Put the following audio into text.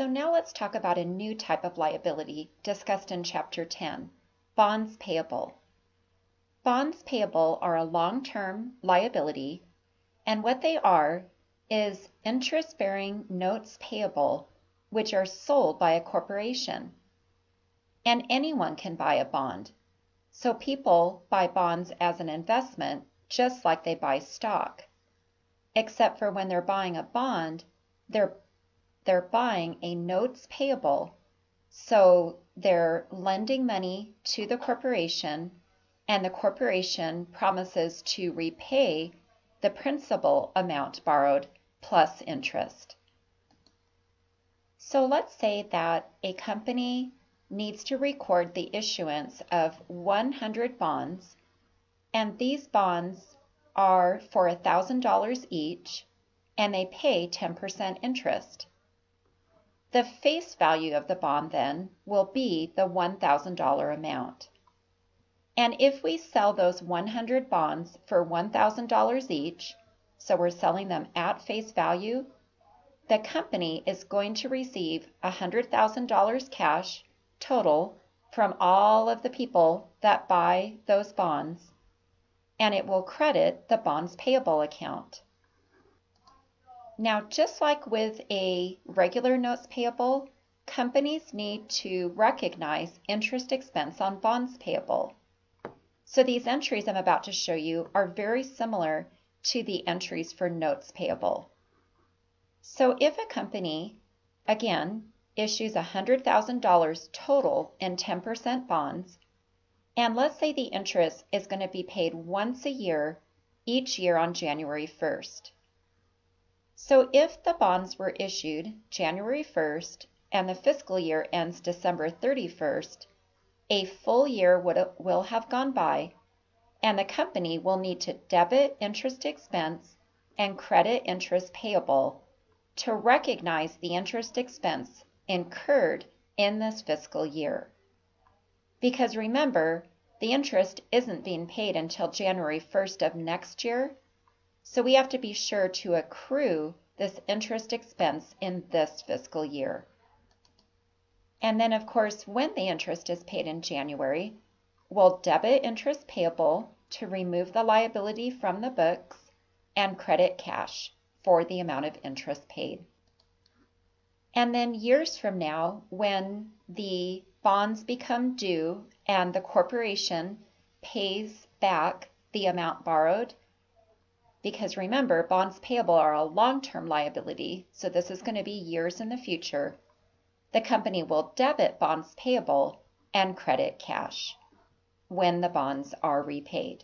So now let's talk about a new type of liability discussed in Chapter 10, bonds payable. Bonds payable are a long-term liability, and what they are is interest-bearing notes payable, which are sold by a corporation. And anyone can buy a bond. So people buy bonds as an investment just like they buy stock. Except for when they're buying a bond, they're buying a notes payable. So they're lending money to the corporation, and the corporation promises to repay the principal amount borrowed plus interest. So let's say that a company needs to record the issuance of 100 bonds, and these bonds are for $1,000 each, and they pay 10% interest. The face value of the bond then will be the $1,000 amount. And if we sell those 100 bonds for $1,000 each, so we're selling them at face value, the company is going to receive $100,000 cash total from all of the people that buy those bonds, and it will credit the bonds payable account. Now, just like with a regular notes payable, companies need to recognize interest expense on bonds payable. So these entries I'm about to show you are very similar to the entries for notes payable. So if a company, again, issues $100,000 total in 10% bonds, and let's say the interest is going to be paid once a year, each year on January 1st. So if the bonds were issued January 1st and the fiscal year ends December 31st, a full year will have gone by, and the company will need to debit interest expense and credit interest payable to recognize the interest expense incurred in this fiscal year. Because remember, the interest isn't being paid until January 1st of next year, so we have to be sure to accrue this interest expense in this fiscal year. And then, of course, when the interest is paid in January, we'll debit interest payable to remove the liability from the books and credit cash for the amount of interest paid. And then years from now, when the bonds become due and the corporation pays back the amount borrowed, because remember, bonds payable are a long-term liability, so this is going to be years in the future, the company will debit bonds payable and credit cash when the bonds are repaid.